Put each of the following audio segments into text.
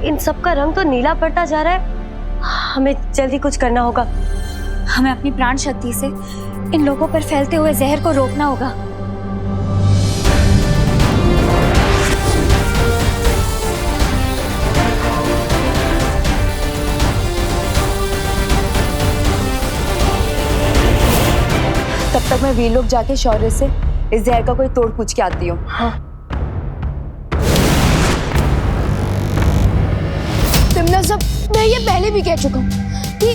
इन सब का रंग तो नीला पड़ता जा रहा है। हमें जल्दी कुछ करना होगा। हमें अपनी प्राण शक्ति से इन लोगों पर फैलते हुए जहर को रोकना होगा। तब तक मैं वीर लोग जाके शौर्य से इस जहर का कोई तोड़ पूछ के आती हूँ। हाँ। तिमना सब, मैं ये पहले भी कह चुका हूँ कि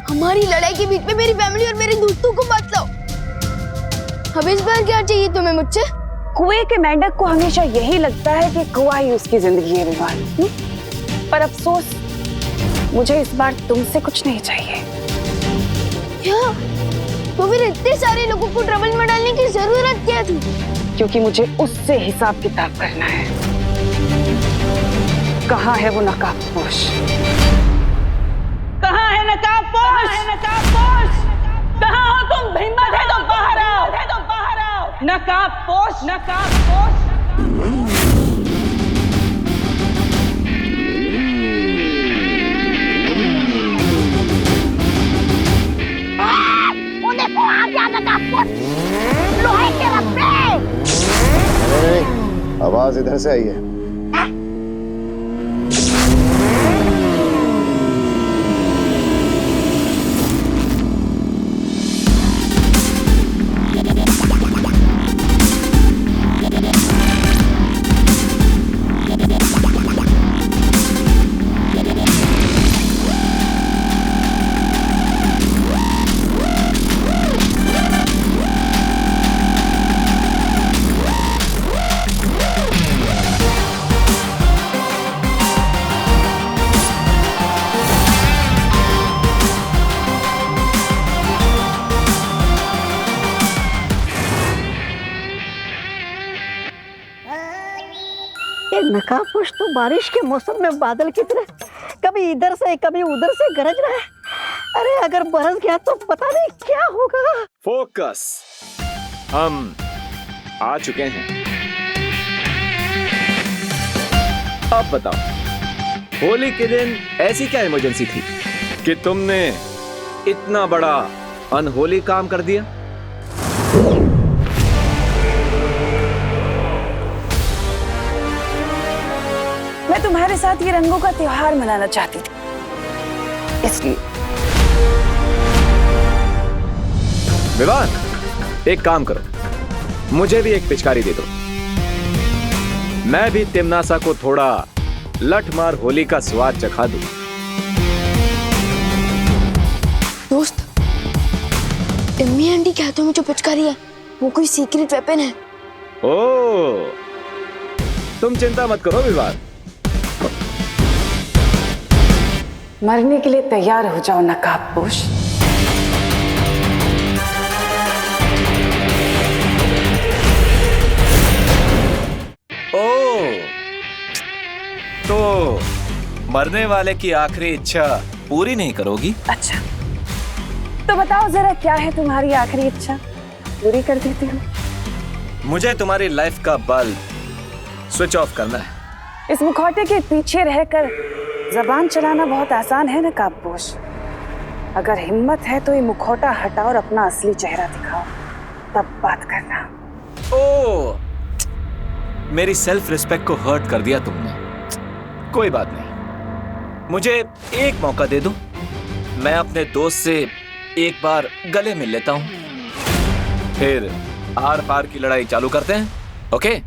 हमारी लड़ाई के बीच में मेरी फैमिली और मेरे दोस्तों को मत लाओ। अब इस बार क्या चाहिए तुम्हें मुझसे? कुएं के मेंढक को हमेशा यही लगता है कि कुआं ही उसकी जिंदगी है विवान। पर अफसोस, मुझे इस बार तुमसे कुछ नहीं चाहिए। क्या? तो फिर इतने सारे लोगों को ट्रबल में डालने की जरूरत क्या थी? क्योंकि मुझे उससे हिसाब किताब करना है। कहाँ है वो नकाबपोश? कहाँ है नकाबपोश? कहाँ हो तुम? हिम्मत है तो बाहर आओ। नकाबपोश, नकाबपोश। देखो आ गया नकाबपोश, लोहे के रस्से। आवाज इधर से आई है। नकाबपोश तो बारिश के मौसम में बादल की तरह कभी इधर से कभी उधर से गरज रहा है। अरे अगर बरस गया तो पता नहीं क्या होगा। फोकस, हम आ चुके हैं। अब बताओ, होली के दिन ऐसी क्या इमरजेंसी थी कि तुमने इतना बड़ा अनहोली काम कर दिया? मैं तुम्हारे साथ ये रंगों का त्योहार मनाना चाहती थी, इसलिए। विवान, एक काम करो, मुझे भी एक पिचकारी दे दो। मैं भी तिमनासा को थोड़ा लठमार होली का स्वाद चखा दूं। दोस्त, इम्मी आंटी कहते हैं जो पिचकारी है वो कोई सीक्रेट वेपन है। ओह, तुम चिंता मत करो विवान। मरने के लिए तैयार हो जाओ नकाबपोश। ओह, तो मरने वाले की आखिरी इच्छा पूरी नहीं करोगी? अच्छा, तो बताओ जरा क्या है तुम्हारी आखिरी इच्छा, पूरी कर देती हूँ। मुझे तुम्हारी लाइफ का बल्ब स्विच ऑफ करना है। इस मुखौटे के पीछे रहकर जबान चलाना बहुत आसान है नकाबपोश। अगर हिम्मत है तो ये मुखौटा हटाओ और अपना असली चेहरा दिखाओ, तब बात करना। ओह, मेरी सेल्फ रिस्पेक्ट को हर्ट कर दिया तुमने। कोई बात नहीं, मुझे एक मौका दे दो। मैं अपने दोस्त से एक बार गले मिल लेता हूं, फिर आर पार की लड़ाई चालू करते हैं। ओके?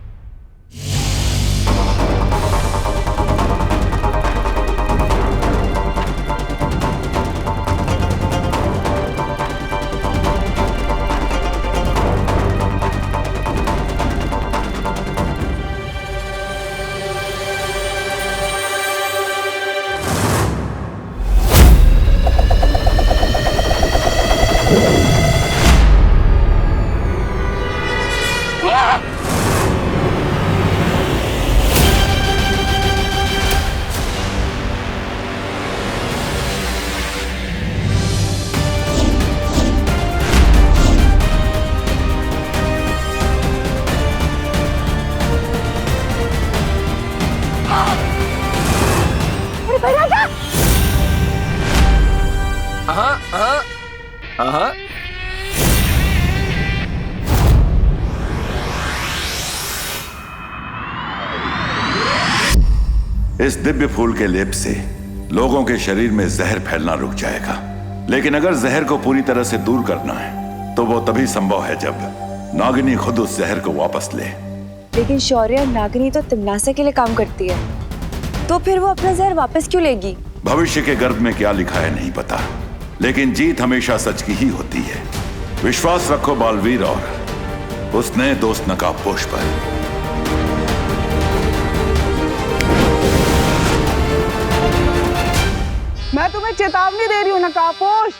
हाँ हाँ हाँ। इस दिव्य फूल के लेप से लोगों के शरीर में जहर फैलना रुक जाएगा, लेकिन अगर जहर को पूरी तरह से दूर करना है तो वो तभी संभव है जब नागिनी खुद उस जहर को वापस ले। लेकिन शौर्य, नागिनी तो तिमनासा के लिए काम करती है, तो फिर वो अपना जहर वापस क्यों लेगी? भविष्य के गर्भ में क्या लिखा है नहीं पता, लेकिन जीत हमेशा सच की ही होती है। विश्वास रखो बालवीर और उस नए दोस्त नकाबपोश पर। मैं तुम्हें चेतावनी दे रही हूँ नकाबपोश,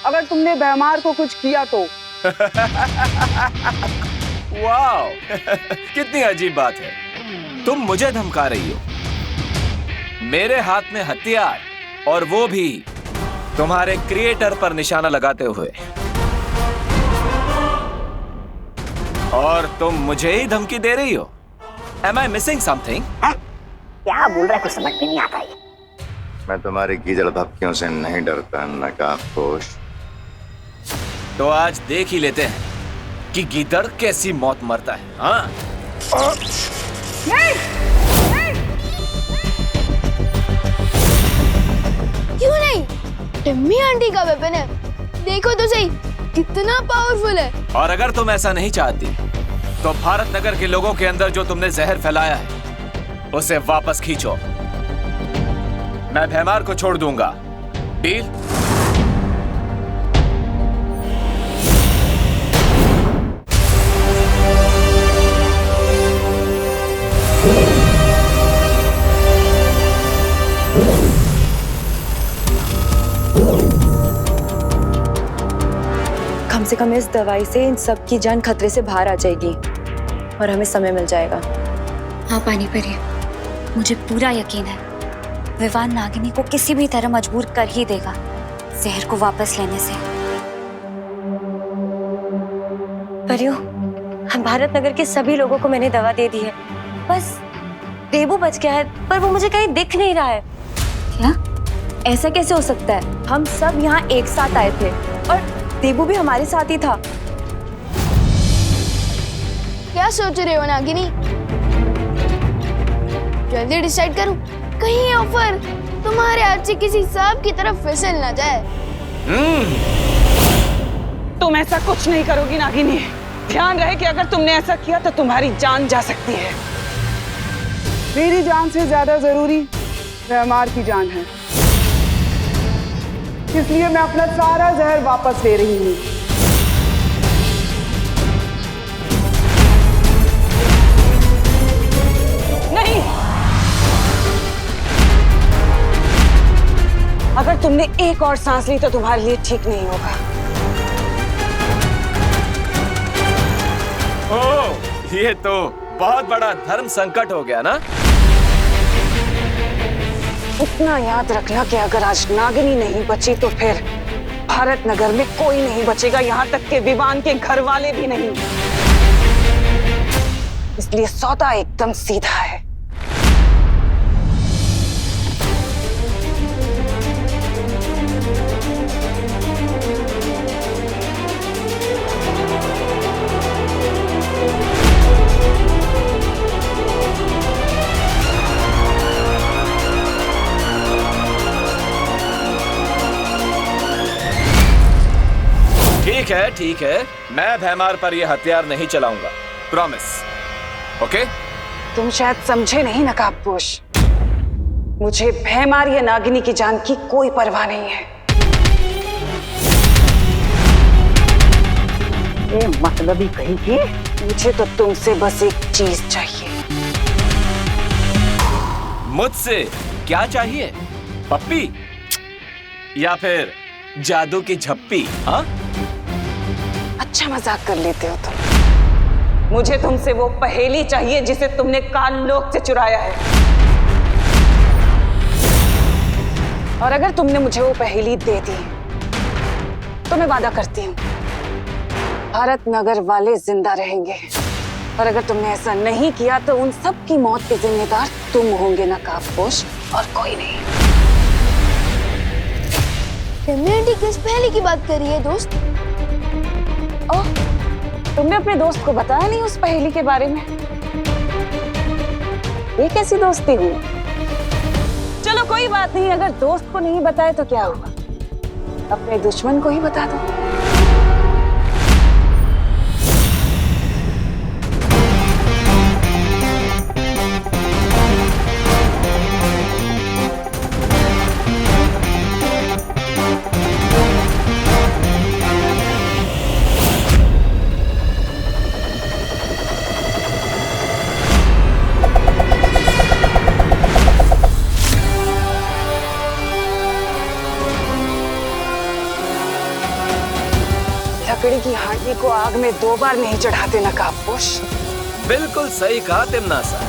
अगर तुमने भैमार को कुछ किया तो। वाह, कितनी अजीब बात है। तुम मुझे धमका रही हो, मेरे हाथ में हथियार, और वो भी तुम्हारे क्रिएटर पर निशाना लगाते हुए, और तुम मुझे ही धमकी दे रही हो। Am I missing something? क्या बोल रहा है, कुछ समझ में नहीं आता है। मैं तुम्हारी गीदड़ धमकियों से नहीं डरता नकाबपोश। तो आज देख ही लेते हैं कि गीदड़ कैसी मौत मरता है। हाँ? क्यों नहीं? टिम्मी आंटी का वेपन है, देखो तो सही कितना पावरफुल है। और अगर तुम ऐसा नहीं चाहती तो भारत नगर के लोगों के अंदर जो तुमने जहर फैलाया है उसे वापस खींचो। मैं भैमार को छोड़ दूंगा। डील? कम से कम इस दवाई से इन सब की जान खतरे से बाहर आ जाएगी और हमें समय मिल जाएगा। हाँ पानी परी, मुझे पूरा यकीन है विवान नागिनी को किसी भी तरह मजबूर कर ही देगा जहर को वापस लेने से। परियो, भारत नगर के सभी लोगों को मैंने दवा दे दी है, बस देबू बच गया है, पर वो मुझे कहीं दिख नहीं रहा है। क्या? ऐसा कैसे हो सकता है? हम सब यहाँ एक साथ आए थे और देबू भी हमारे साथ ही था। क्या सोच रहे हो नागिनी? जल्दी डिसाइड करो, कहीं ये ऑफर तुम्हारे हाथ से किसी सांप की तरफ फिसल ना जाए। तुम ऐसा कुछ नहीं करोगी नागिनी। ध्यान रहे कि अगर तुमने ऐसा किया तो तुम्हारी जान जा सकती है। मेरी जान से ज्यादा जरूरी भैमार की जान है, इसलिए मैं अपना सारा जहर वापस ले रही हूँ। नहीं, अगर तुमने एक और सांस ली तो तुम्हारे लिए ठीक नहीं होगा। ओह, ये तो बहुत बड़ा धर्म संकट हो गया ना। इतना याद रखना कि अगर आज नागिनी नहीं बची तो फिर भारत नगर में कोई नहीं बचेगा, यहाँ तक के विवान के घर वाले भी नहीं। इसलिए सौदा एकदम सीधा है। ठीक है, मैं भैमार पर यह हथियार नहीं चलाऊंगा, प्रॉमिस। ओके? तुम शायद समझे नहीं नकाबपोश, मुझे भैमार या नागिनी की जान की कोई परवाह नहीं है। ये मतलबी कहीं की। मुझे तो तुमसे बस एक चीज चाहिए। मुझसे क्या चाहिए? पप्पी या फिर जादू की झप्पी? हाँ? अच्छा मजाक कर लेते हो तुम। मुझे तुमसे वो पहेली चाहिए जिसे तुमने काल लोक से चुराया है। और अगर तुमने मुझे वो पहेली दे दी तो मैं वादा करती हूँ भारत नगर वाले जिंदा रहेंगे, और अगर तुमने ऐसा नहीं किया तो उन सब की मौत के जिम्मेदार तुम होंगे नकाबपोश, और कोई नहीं। मम्मी आंटी किस पहले की बात कर रही है दोस्त? ओह, तुमने अपने दोस्त को बताया नहीं उस पहेली के बारे में? ये कैसी दोस्ती हुई? चलो कोई बात नहीं, अगर दोस्त को नहीं बताए तो क्या हुआ, अपने दुश्मन को ही बता दो। लकड़ी की हांडी को आग में 2 बार नहीं चढ़ाते नकाबपोश। बिल्कुल सही कहा तिमना सा।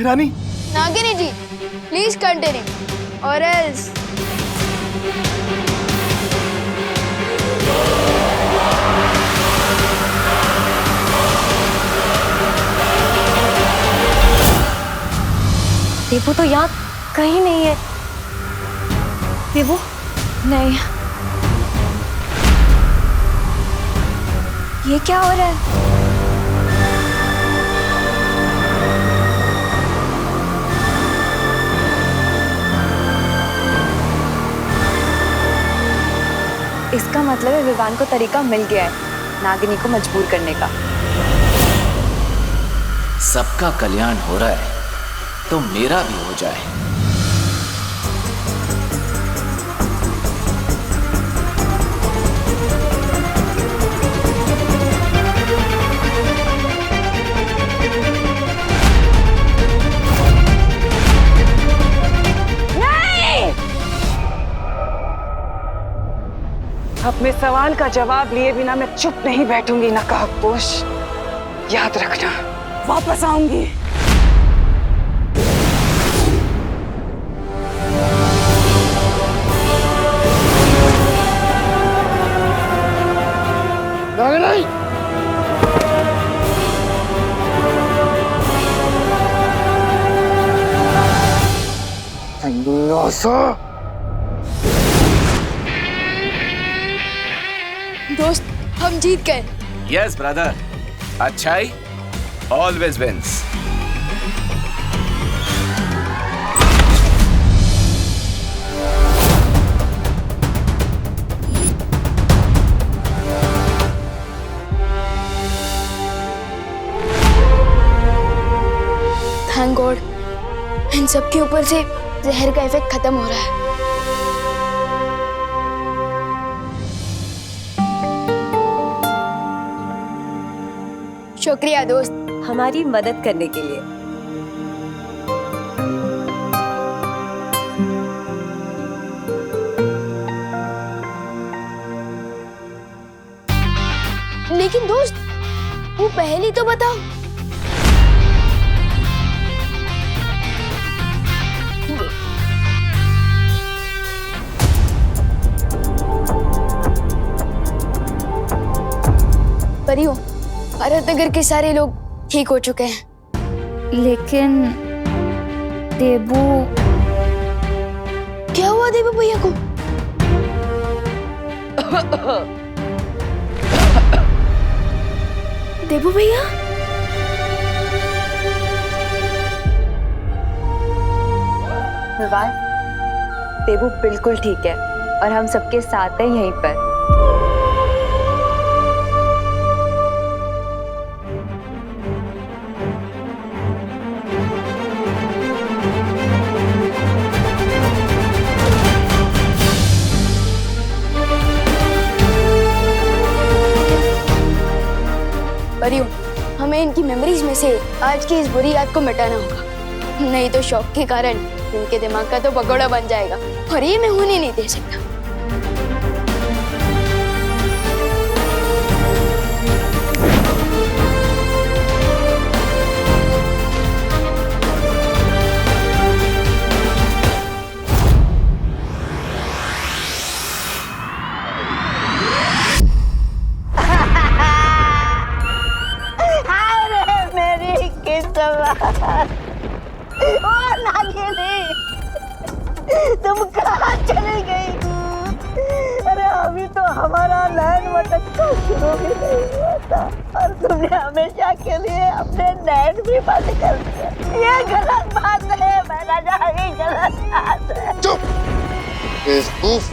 रानी, नागिनी जी, प्लीज कंटिन्यू और एल्स। देवू तो यहाँ कहीं नहीं है। देवू नहीं, ये क्या हो रहा है? इसका मतलब है विवान को तरीका मिल गया है नागिनी को मजबूर करने का। सबका कल्याण हो रहा है तो मेरा भी हो जाए। अपने सवाल का जवाब लिए बिना मैं चुप नहीं बैठूंगी नकाबपोश। याद रखना, वापस आऊंगी। दोस्त, हम जीत गए। यस ब्रदर, अच्छाई ऑलवेज विंस। थैंक गॉड, इन सब के ऊपर से जहर का इफेक्ट खत्म हो रहा है। शुक्रिया दोस्त, हमारी मदद करने के लिए। लेकिन दोस्त, वो पहेली तो बताओ। परियों, भारत नगर के सारे लोग ठीक हो चुके हैं। लेकिन देबू, क्या हुआ देबू भैया को? देबू भैया, विवान, देबू बिल्कुल ठीक है और हम सबके साथ हैं यहीं पर। परियों, हमें इनकी मेमोरीज में से आज की इस बुरी याद को मिटाना होगा, नहीं तो शौक के कारण इनके दिमाग का तो पकौड़ा बन जाएगा और ये मैं होने नहीं दे सकता। अरे मेरी किस्मत, ओ नागिनी, तुम कहाँ चली गई? अरे अभी तो हमारा नैन मटकना शुरू भी नहीं हुआ था और तुमने हमेशा के लिए अपने नैन भी बंद कर दिया। ये गलत बात है महाराजा, ये गलत बात है। चुप। बेवकूफ।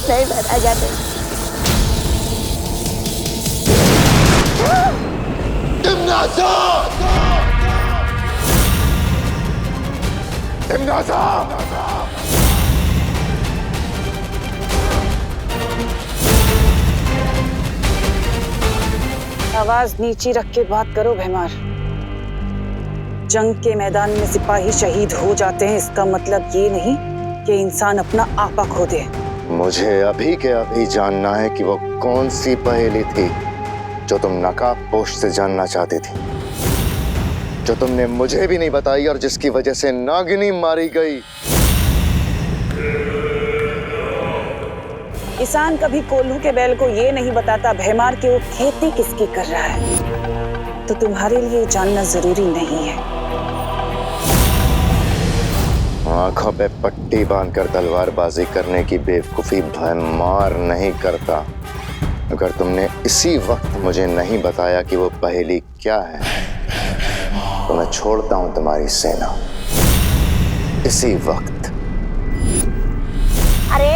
नहीं महाराजा नहीं। आवाज नीची रख के बात करो भैमार। जंग के मैदान में सिपाही शहीद हो जाते हैं, इसका मतलब ये नहीं कि इंसान अपना आपा खो दे। मुझे अभी के अभी जानना है कि वो कौन सी पहेली थी जो तुम नकाबपोश से जानना चाहती थी, जो तुमने मुझे भी नहीं बताई और जिसकी वजह से नागिनी मारी गई। किसान कभी कोल्हू के बैल को ये नहीं बताता भैमार कि वो खेती किसकी कर रहा है, तो तुम्हारे लिए जानना जरूरी नहीं है। आंखों पे पट्टी बांधकर तलवारबाजी करने की बेवकूफी भैमार नहीं करता। अगर तुमने इसी वक्त मुझे नहीं बताया कि वो पहेली क्या है, तो मैं छोड़ता हूं तुम्हारी सेना इसी वक्त। अरे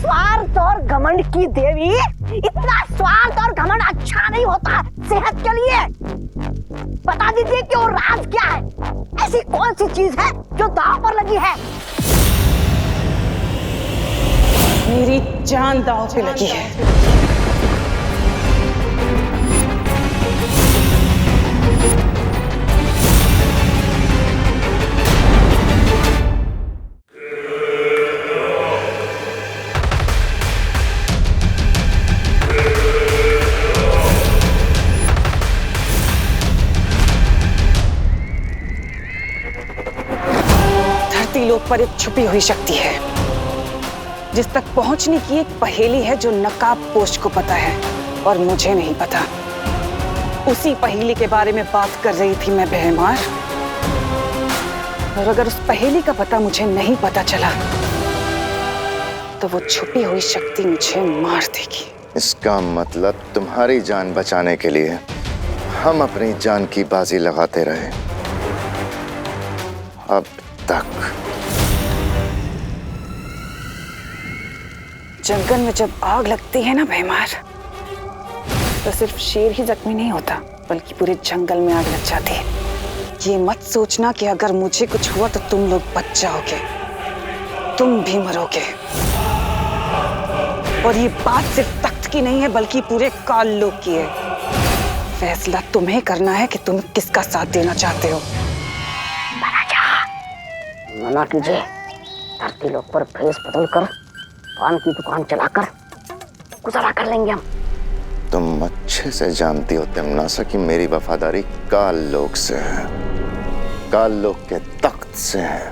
स्वार्थ और घमंड की देवी, इतना स्वार्थ और घमंड अच्छा नहीं होता सेहत के लिए। बता दीजिए कि वो राज क्या है? ऐसी कौन सी चीज है जो दांव पर लगी है? मेरी जान दांव पे लगी है। लोक पर एक छुपी हुई शक्ति है जिस तक पहुंचने की एक पहेली है जो नकाबपोश को पता है और मुझे नहीं पता। उसी पहेली के बारे में बात कर रही थी मैं भैमार। और अगर उस पहेली का पता मुझे नहीं पता चला तो वो छुपी हुई शक्ति मुझे मार देगी। इसका मतलब तुम्हारी जान बचाने के लिए हम अपनी जान की बाजी लगाते रहे अब तक। जंगल में जब आग लगती है ना भैमार, तो सिर्फ शेर ही जख्मी नहीं होता बल्कि पूरे जंगल में आग लग जाती है। ये मत सोचना कि अगर मुझे कुछ हुआ तो तुम लोग बच जाओगे, तुम भी मरोगे। और ये बात सिर्फ तख्त की नहीं है बल्कि पूरे काल लोक की है। फैसला तुम्हें करना है कि तुम किसका साथ देना चाहते हो। मना कीजिए, धरती लोक पर भेष बदल कर पान की दुकान चलाकर गुजारा कर लेंगे हम। तुम अच्छे से जानती हो तिमनासा कि मेरी वफादारी काल लोक से है, काल लोक के तख्त से है,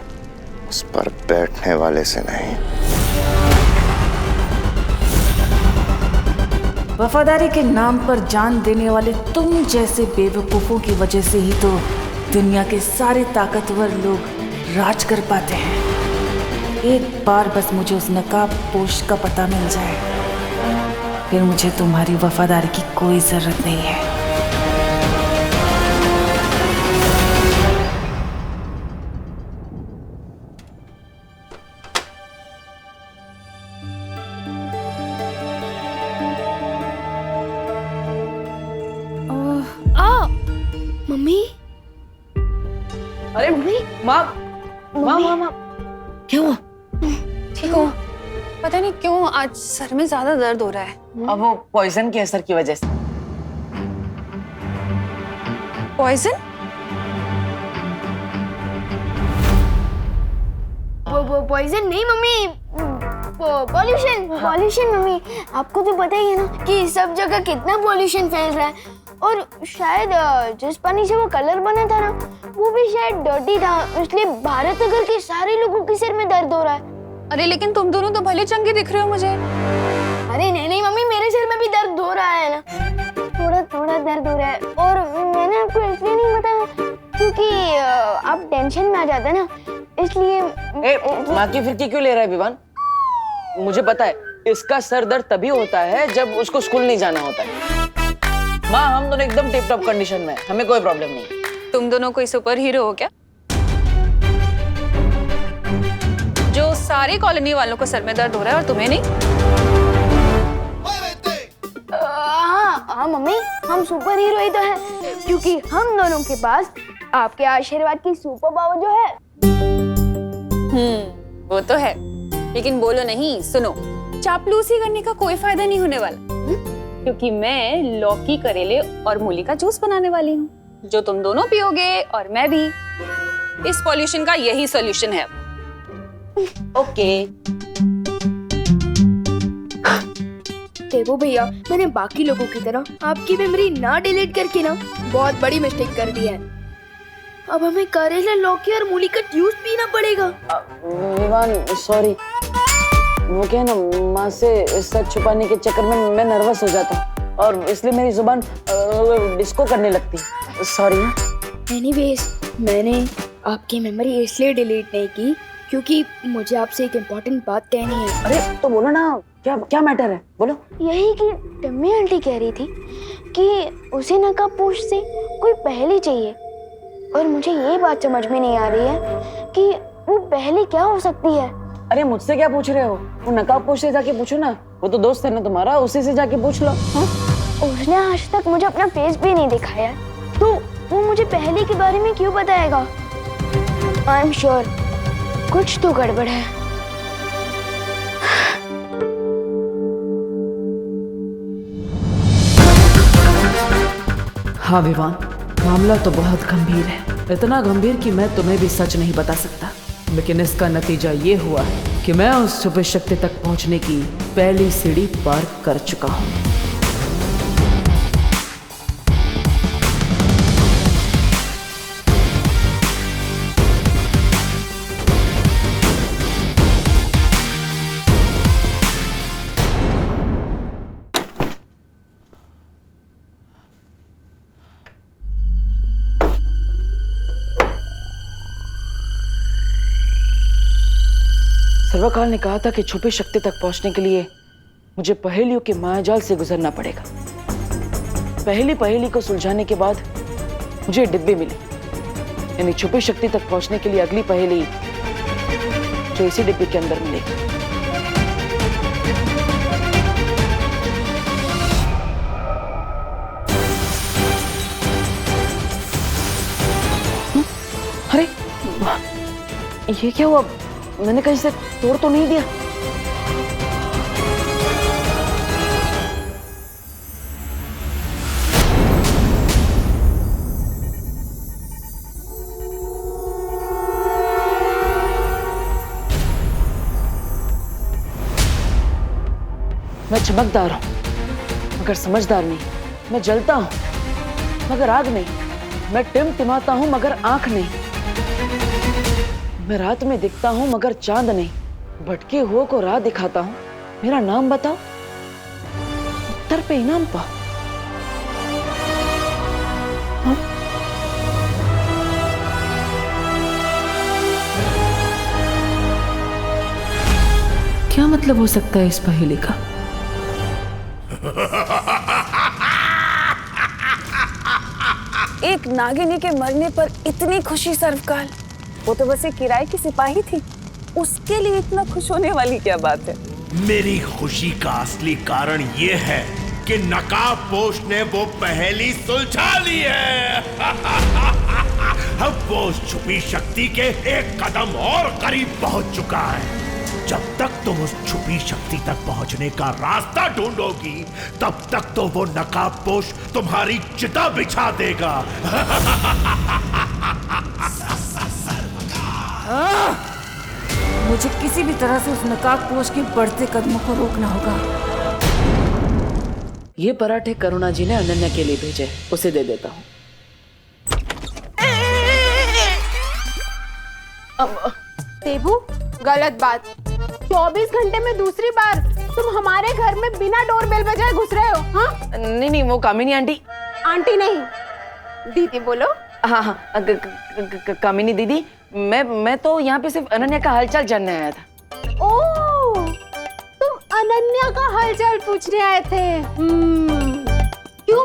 उस पर बैठने वाले से नहीं। वफादारी के नाम पर जान देने वाले तुम जैसे बेवकूफों की वजह से ही तो दुनिया के सारे ताकतवर लोग राज कर पाते हैं। एक बार बस मुझे उस नकाबपोश का पता मिल जाए, फिर मुझे तुम्हारी वफादारी की कोई जरूरत नहीं है। मम्मी। अरे मम्मी, माँ माँ माँ क्या हुआ? ठीक हो? पता नहीं क्यों आज सर में ज्यादा दर्द हो रहा है। अब वो पॉइजन के असर की वजह से। पॉइजन? वो पॉइजन नहीं मम्मी, पॉल्यूशन। पॉल्यूशन मम्मी, आपको तो पता ही है ना कि सब जगह कितना पॉल्यूशन फैल रहा है। और शायद जिस पानी से वो कलर बना था ना, वो भी शायद डर्टी था, इसलिए भारत नगर के सारे लोगों के सिर में दर्द हो रहा है। अरे लेकिन तुम दोनों तो भले चंगे दिख रहे हो मुझे। अरे नहीं मम्मी, मेरे सिर में भी दर्द हो रहा है ना, थोड़ा थोड़ा दर्द हो रहा है। और मैंने आपको इसलिए नहीं बताया क्योंकि आप टेंशन में आ जाते ना, इसलिए। माँ की फिरकी क्यों ले रहा है विवान? मुझे पता है इसका सर दर्द तभी होता है जब उसको स्कूल नहीं जाना होता है। माँ, हम दोनों एकदम टिप टॉप कंडीशन में, हमें कोई प्रॉब्लम नहीं। तुम दोनों कोई सुपर हीरो हो क्या, जो सारी कॉलोनी वालों को सर में दर्द हो रहा है और तुम्हें नहीं? हाँ मम्मी, हम सुपर हीरो ही तो हैं, क्योंकि हम दोनों के पास आपके आशीर्वाद की सुपर पावर जो है। वो तो है, लेकिन बोलो नहीं, सुनो, चापलूसी करने का कोई फायदा नहीं होने वाला, क्योंकि मैं लौकी, करेले और मूली का जूस बनाने वाली हूँ, जो तुम दोनों पियोगे और मैं भी। इस पॉल्यूशन का यही सॉल्यूशन है। ओके। देखो भैया, मैंने बाकी लोगों की तरह आपकी मेमोरी ना डिलीट करके ना बहुत बड़ी मिस्टेक कर दी है। अब हमें करेला, लौकी और मूली का जूस पीना पड़ेगा। विवान सॉरी, वो क्या है ना, माँ से सच छुपाने के चक्कर में मैं नर्वस हो जाता हूँ और इसलिए मेरी जुबान डिस्को करने लगती है। सॉरी। एनीवेज, मैंने आपकी मेमोरी इसलिए डिलीट नहीं की क्योंकि मुझे आपसे एक इम्पोर्टेंट बात कहनी है। अरे तो बोलो ना, क्या मैटर है, बोलो। यही कि टम्मी आंटी कह रही थी कि उसे नकाबपोश से कोई पहेली चाहिए, और मुझे ये बात समझ में नहीं आ रही है कि वो पहेली क्या हो सकती है। अरे मुझसे क्या पूछ रहे हो? वो नकाबपोश से जाके पूछो ना, वो तो दोस्त है ना तुम्हारा, उसी से जाके पूछ लो। उसने आज तक मुझे अपना फेस भी नहीं दिखाया, तो वो मुझे पहेली के बारे में क्यों बताएगा? आई एम श्योर कुछ तो गड़बड़ है। हाँ विवान, मामला तो बहुत गंभीर है, इतना गंभीर कि मैं तुम्हें भी सच नहीं बता सकता, लेकिन इसका नतीजा ये हुआ कि मैं उस छुपी शक्ति तक पहुंचने की पहली सीढ़ी पार कर चुका हूँ। सर्वकाल ने कहा था कि छुपी शक्ति तक पहुंचने के लिए मुझे पहेलियों के मायाजाल से गुजरना पड़ेगा। पहेली को सुलझाने के बाद मुझे डिब्बी मिली, यानी छुपी शक्ति तक पहुंचने के लिए अगली पहेली जो इसी डिब्बी के अंदर मिलेगी। अरे ये क्या हुआ? मैंने कहीं से तोड़ तो नहीं दिया? मैं चमकदार हूं मगर समझदार नहीं, मैं जलता हूं मगर आग नहीं, मैं टिमटिमाता हूं मगर आंख नहीं, मैं रात में दिखता हूं मगर चांद नहीं, भटके हुओं को राह दिखाता हूं। मेरा नाम बताओ, उत्तर पे इनाम पाओ। क्या मतलब हो सकता है इस पहेली का? एक नागिनी के मरने पर इतनी खुशी सर्वकाल, वो तो बस एक किराए की सिपाही थी, उसके लिए इतना खुश होने वाली क्या बात है? मेरी खुशी का असली कारण ये है कि नकाबपोश ने वो पहेली सुलझा ली है। अब वो उस छुपी शक्ति के एक कदम और करीब पहुंच चुका है। जब तक तुम उस छुपी शक्ति तक पहुंचने का रास्ता ढूंढोगी, तब तक तो वो नकाबपोश तुम्हारी चिता बिछा देगा। मुझे किसी भी तरह से उस नकाबपोश के बढ़ते कदमों को रोकना होगा। ये पराठे करुणा जी ने अनन्या के लिए भेजे, उसे दे देता हूँ। देबू, गलत बात। 24 घंटे में दूसरी बार तुम हमारे घर में बिना डोरबेल बजाए घुस रहे हो। हाँ? नहीं, वो कामिनी आंटी। आंटी नहीं, दीदी बोलो। हाँ, कामिनी दीदी, मैं तो यहाँ पे सिर्फ अनन्या का हालचाल जानने आया था। ओह, तुम अनन्या का हालचाल पूछने आए थे। क्यों?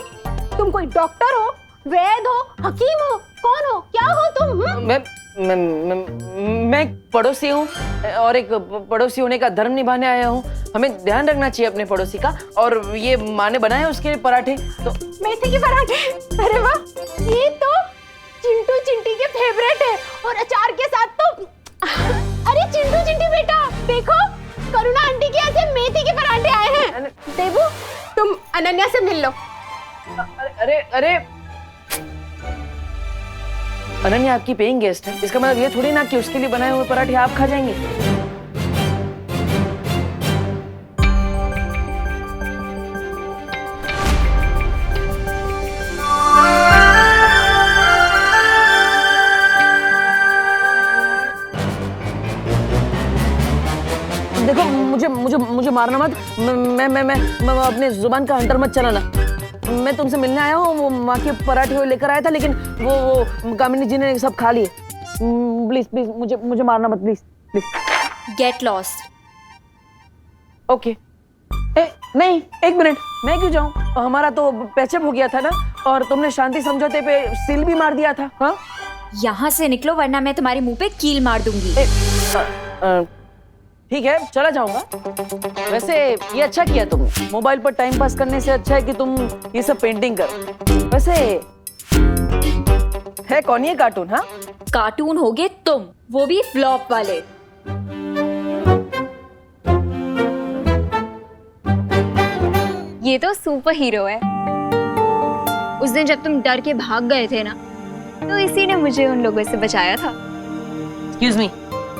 तुम कोई डॉक्टर हो, वैद हो, हकीम हो, कौन हो, क्या हो तुम? मैं एक पड़ोसी हूँ और एक पड़ोसी होने का धर्म निभाने आया हूँ। हमें ध्यान रखना चाहिए अपने पड़ोसी का। और ये माँ ने बनाए उसके पराठे तो। मेथी के पराठे? अरे वाह, ये तो चिंटू चिंटी के फेवरेट है। और अचार के साथ तो अरे चिंटू चिंटी बेटा, देखो करुणा आंटी के यहाँ से मेथी के पराठे आए हैं। देबू, तुम अनन्या से मिल लो। अरे अनन्या आपकी पेइंग गेस्ट है, इसका मतलब ये थोड़ी ना कि उसके लिए बनाए हुए पराठे आप खा जाएंगे। देखो, मुझे मारना मत। मैं अपने जुबान का हंटर मत चलाना। मैं तुमसे मिलने आया हूँ, वो माँ के पराठे लेकर आया था, लेकिन वो कामिनी जी ने सब खा लिए। प्लीज मुझे मारना मत, प्लीज। Get lost. ओके। नहीं, एक मिनट, मैं क्यों जाऊँ? हमारा तो पैचअप हो गया था ना, और तुमने शांति समझौते पे सील भी मार दिया था। हाँ, यहाँ से निकलो वरना मैं तुम्हारे मुंह पे कील मार दूंगी। ठीक है, चला जाऊंगा। वैसे ये अच्छा किया तुमने, मोबाइल पर टाइम पास करने से अच्छा है कि तुम ये सब पेंटिंग करो। वैसे है कौन ये कार्टून? हाँ, कार्टून होगे तुम, वो भी फ्लॉप वाले। ये तो सुपर हीरो है। उस दिन जब तुम डर के भाग गए थे ना, तो इसी ने मुझे उन लोगों से बचाया था। एक्सक्यूज मी,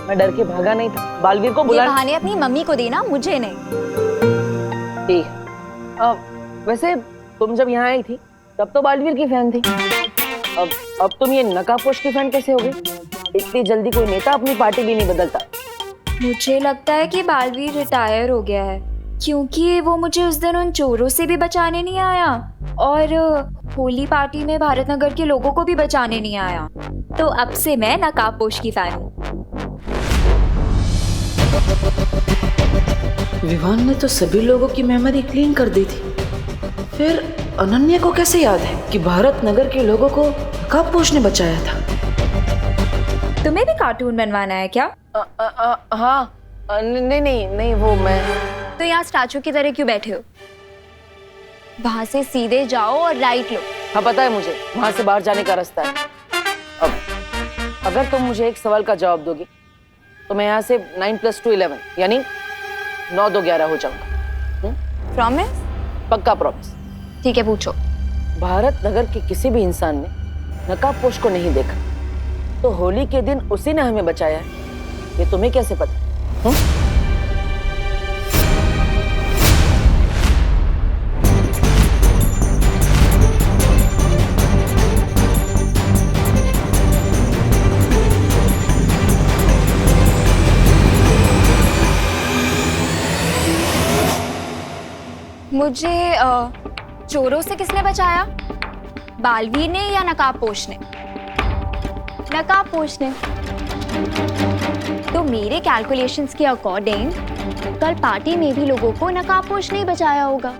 मैं डर के भागा नहीं था। बालवीर को बुला। ये बहाने अपनी मम्मी को देना, मुझे नहीं। ठीक। वैसे तुम जब यहाँ आई थी तब तो बालवीर की फैन थी। अब तुम ये नकाबपोश की फैन कैसे हो गई? इतनी जल्दी कोई नेता अपनी पार्टी भी नहीं बदलता। मुझे लगता है कि बालवीर रिटायर हो गया है, क्योंकि वो मुझे उस दिन उन चोरों से भी बचाने नहीं आया और होली पार्टी में भारत नगर के लोगों को भी बचाने नहीं आया। तो अब से मैं नकाबपोश की फैन हूँ। विवान ने तो सभी लोगों की मेमोरी क्लीन कर दी थी, फिर अनन्या को कैसे याद है कि भारत नगर के लोगों को नकाबपोश ने बचाया था? तुम्हें भी कार्टून बनवाना है क्या? हाँ, नहीं, वो मैं। तो यहाँ स्टैचू की तरह क्यों बैठे हो? वहां से सीधे जाओ और राइट लो। हाँ, पता है मुझे, वहां से बाहर जाने का रास्ता है। अब अगर तुम मुझे एक सवाल का जवाब दोगी तो मैं यहाँ से 9 + 2 11 यानी 9 2 11 हो जाऊंगा। प्रॉमिस? पक्का प्रॉमिस। ठीक है, पूछो। भारत नगर के किसी भी इंसान ने नकाबपोश को नहीं देखा, तो होली के दिन उसी ने हमें बचाया है। ये तुम्हें कैसे पता? मुझे चोरों से किसने बचाया? बालवीर ने या नकाबपोश ने? नकाबपोश ने। तो मेरे कैलकुलेशंस के अकॉर्डिंग कल पार्टी में भी लोगों को नकाबपोश ने बचाया होगा।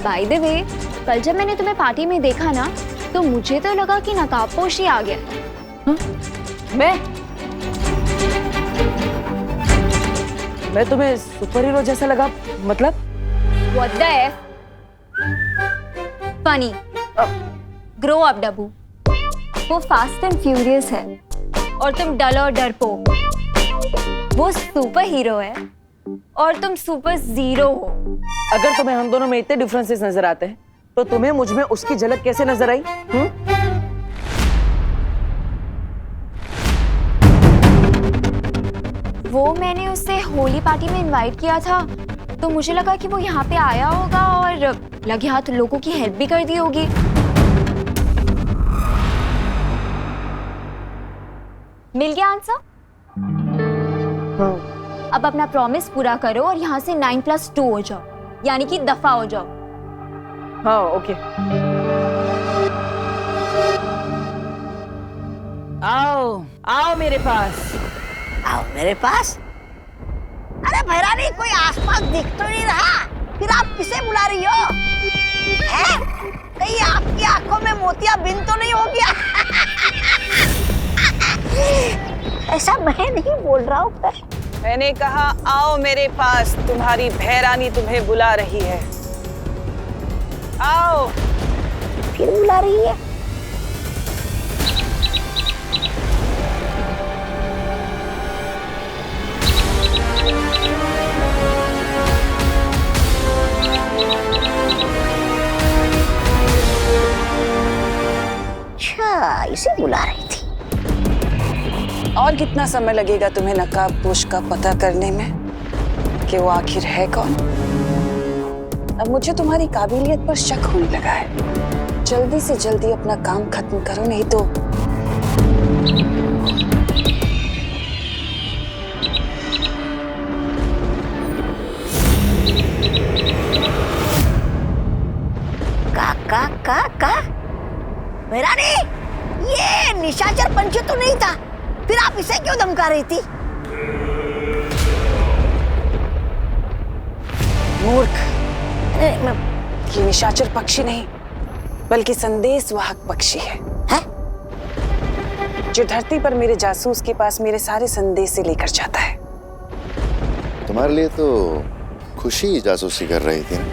बाय द वे, कल जब मैंने तुम्हें पार्टी में देखा ना, तो मुझे तो लगा कि नकाबपोश ही आ गया। मैं तुम्हें सुपर हीरो जैसा लगा? मतलब What the F? Funny. Grow up, डब्बू। वो फास्ट एंड फ्यूरियस है और तुम डल और डरपोक। वो सुपर हीरो है और तुम सुपर जीरो हो। अगर तुम्हें हम दोनों में इतने डिफरेंसेस नजर आते हैं, तो तुम्हें मुझ में उसकी झलक कैसे नजर आई? वो मैंने उसे होली पार्टी में इनवाइट किया था, तो मुझे लगा कि वो यहाँ पे आया होगा और लगे हाथ लोगों की हेल्प भी कर दी होगी। मिल गया आंसर? अब अपना प्रॉमिस पूरा करो और यहाँ से 9+2 हो जाओ, यानी कि दफा हो जाओ। हाँ ओके। आओ आओ मेरे पास। आओ मेरे पास। अरे भैरानी, कोई आसपास दिख तो नहीं रहा, फिर आप किसे बुला रही हो? हैं? कहीं आपकी आंखों में मोतियाबिंद तो नहीं हो गया? ऐसा मैं नहीं बोल रहा हूँ। मैंने कहा आओ मेरे पास, तुम्हारी भैरानी तुम्हें बुला रही है। आओ। फिर बुला रही है? अच्छा, इसे बुला रही थी। और कितना समय लगेगा तुम्हें नकाबपोश का पता करने में कि वो आखिर है कौन? अब मुझे तुम्हारी काबिलियत पर शक होने लगा है। जल्दी से जल्दी अपना काम खत्म करो, नहीं तो का भैरानी, ये निशाचर पंछी तो नहीं था, फिर आप इसे क्यों धमका रही थी? मूर्ख, ये निशाचर पक्षी नहीं बल्कि संदेशवाहक पक्षी है, जो धरती पर मेरे जासूस के पास मेरे सारे संदेश से लेकर जाता है। तुम्हारे लिए तो खुशी जासूसी कर रही थी ना?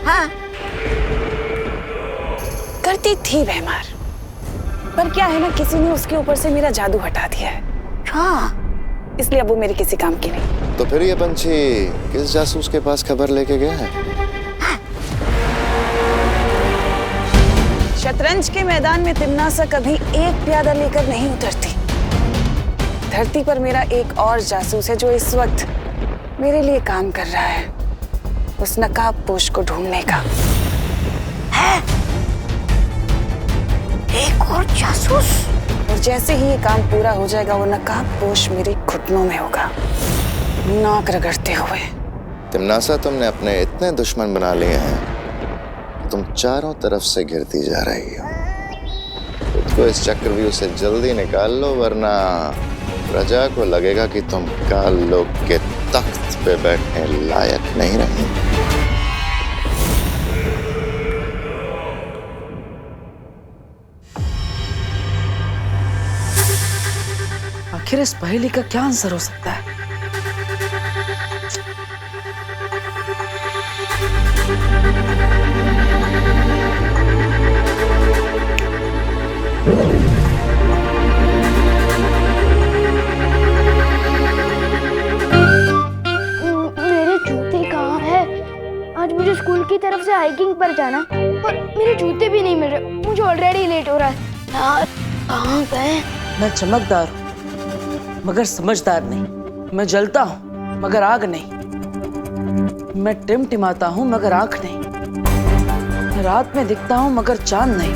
हाँ, करती थी भैमार, पर क्या है ना, किसी ने उसके ऊपर से मेरा जादू हटा दिया है। हाँ, इसलिए अब वो मेरे किसी काम की नहीं। तो फिर ये पंछी किस जासूस के पास खबर लेके गया है? शतरंज के मैदान में तिम्नासा कभी एक प्यादा लेकर नहीं उतरती। धरती पर मेरा एक और जासूस है जो इस वक्त मेरे लिए काम कर रहा है, उस नकाबपोश को ढूंढने का। है? एक और जासूस? और जैसे ही ये काम पूरा हो जाएगा, वो नकाबपोश मेरे घुटनों में होगा, नाक रगड़ते हुए। तिम्नासा, तुमने अपने इतने दुश्मन बना लिए हैं, तुम चारों तरफ से घिरती जा रही हो। खुद को इस चक्रव्यूह से जल्दी निकाल लो, वरना प्रजा को लगेगा कि तुम काल लोक के तख्त पे बैठने लायक नहीं रही। आखिर इस पहेली का क्या आंसर हो सकता है? मेरे जूते कहाँ हैं? आज मुझे स्कूल की तरफ से हाइकिंग पर जाना और मेरे जूते भी नहीं मिल रहे। मुझे ऑलरेडी लेट हो रहा है यार। कहाँ गए? मैं चमकदार हूँ मगर समझदार नहीं। मैं जलता हूँ मगर आग नहीं। मैं टिमटिमाता हूँ मगर आंख नहीं। मैं रात में दिखता हूँ मगर चांद नहीं।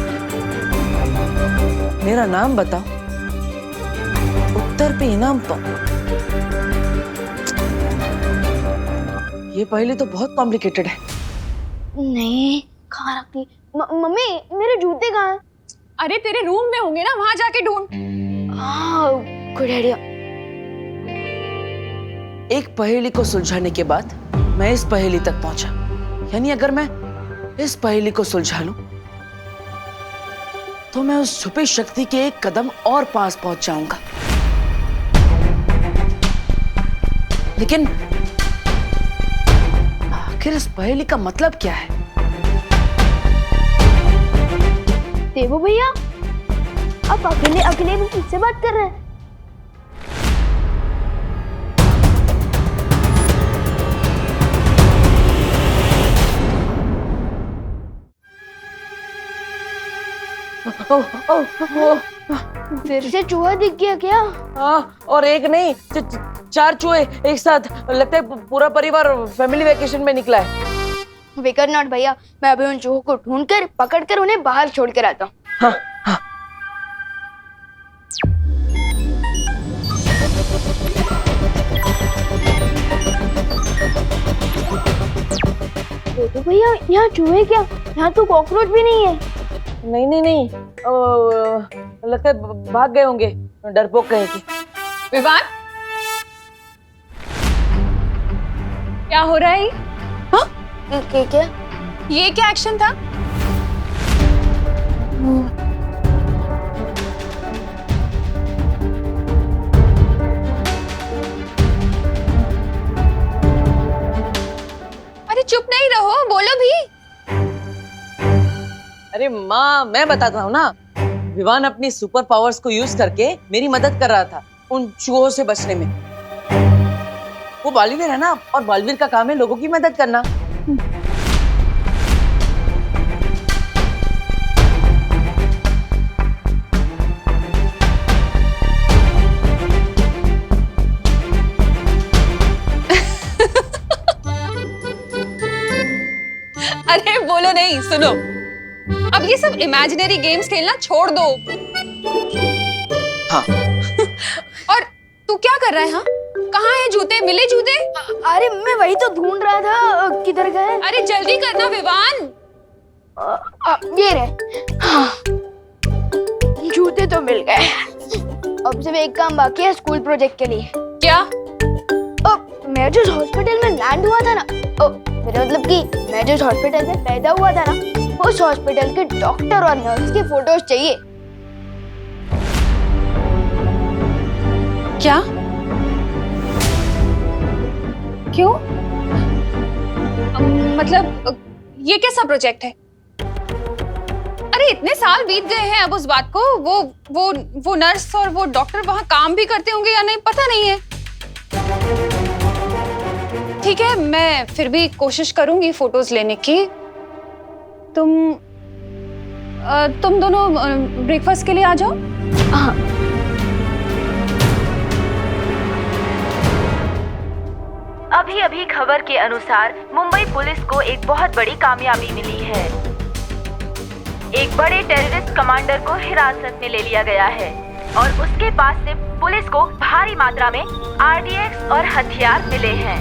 मेरा नाम बताओ, उत्तर पे इनाम पाओ। ये पहले तो बहुत कॉम्प्लिकेटेड है। नहीं, कहाँ रखी? मम्मी, मेरे जूते कहाँ हैं? अरे तेरे रूम में होंगे ना, वहां जाके ढूंढ। Good idea. एक पहेली को सुलझाने के बाद मैं इस पहेली तक पहुंचा, यानी अगर मैं इस पहेली को सुलझा लूं तो मैं उस छुपी शक्ति के एक कदम और पास पहुंच जाऊंगा। लेकिन आखिर इस पहेली का मतलब क्या है? देवो भैया, आप अकेले अकेले भी किससे बात कर रहे हैं? फिर से चूहा दिख गया क्या? और एक नहीं, 4 चूहे एक साथ, लगता है पूरा परिवार फैमिली वेकेशन में निकला है। फिकर नॉट भैया, मैं अभी उन चूहों को ढूंढकर पकड़कर उन्हें बाहर छोड़ कर आता हूँ। हाँ हाँ। तो भैया यहाँ चूहे क्या, यहाँ तो कॉकरोच भी नहीं है। नहीं नहीं नहीं, लगता है भाग गए होंगे, डरपोक कहीं के। विवान, क्या हो रहा है? हाँ? क्या? ये क्या एक्शन था? अरे चुप नहीं रहो, बोलो भी। अरे माँ, मैं बताता हूँ ना, विवान अपनी सुपर पावर्स को यूज करके मेरी मदद कर रहा था उन चूहों से बचने में। वो बालवीर है ना, और बालवीर का काम है लोगों की मदद करना। अरे बोलो नहीं, सुनो, अब ये सब इमेजिनरी गेम्स खेलना छोड़ दो। हाँ। और तू क्या कर रहा है? हाँ, कहाँ है जूते? मिले जूते? अरे मैं वही तो ढूंढ रहा था, किधर गए? अरे जल्दी करना विवान। ये रहे। हाँ, जूते तो मिल गए। अब सिर्फ एक काम बाकी है स्कूल प्रोजेक्ट के लिए। क्या? मैं जिस हॉस्पिटल में लैंड हुआ था ना, मेरा मतलब कि मैं जिस हॉस्पिटल में पैदा हुआ था ना, उस हॉस्पिटल के डॉक्टर और नर्स की फोटोज चाहिए। क्या? क्यों? मतलब ये कैसा प्रोजेक्ट है? अरे इतने साल बीत गए हैं अब उस बात को। वो नर्स और वो डॉक्टर वहां काम भी करते होंगे या नहीं पता नहीं है। ठीक है, मैं फिर भी कोशिश करूंगी फोटोज लेने की। तुम दोनों ब्रेकफास्ट के लिए आ जाओ। हाँ। अभी खबर के अनुसार मुंबई पुलिस को एक बहुत बड़ी कामयाबी मिली है। एक बड़े टेररिस्ट कमांडर को हिरासत में ले लिया गया है और उसके पास से पुलिस को भारी मात्रा में आरडीएक्स और हथियार मिले हैं।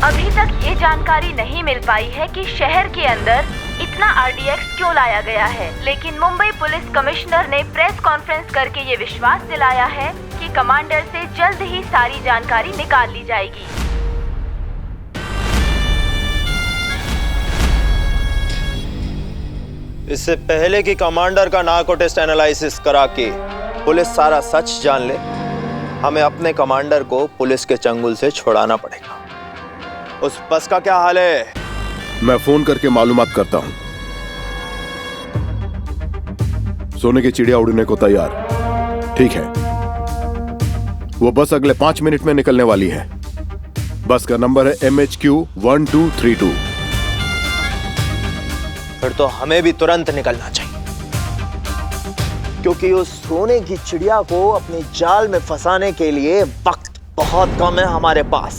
अभी तक ये जानकारी नहीं मिल पाई है कि शहर के अंदर इतना आरडीएक्स क्यों लाया गया है, लेकिन मुंबई पुलिस कमिश्नर ने प्रेस कॉन्फ्रेंस करके ये विश्वास दिलाया है कि कमांडर से जल्द ही सारी जानकारी निकाल ली जाएगी। इससे पहले कि कमांडर का नार्को टेस्ट एनालिसिस करा के पुलिस सारा सच जान ले, हमें अपने कमांडर को पुलिस के चंगुल से छुड़ाना पड़ेगा। उस बस का क्या हाल है? मैं फोन करके मालूमात करता हूं। सोने की चिड़िया उड़ने को तैयार। ठीक है, वो बस अगले 5 मिनट में निकलने वाली है। बस का नंबर है MHQ 1232। फिर तो हमें भी तुरंत निकलना चाहिए, क्योंकि उस सोने की चिड़िया को अपने जाल में फंसाने के लिए वक्त बहुत कम है हमारे पास।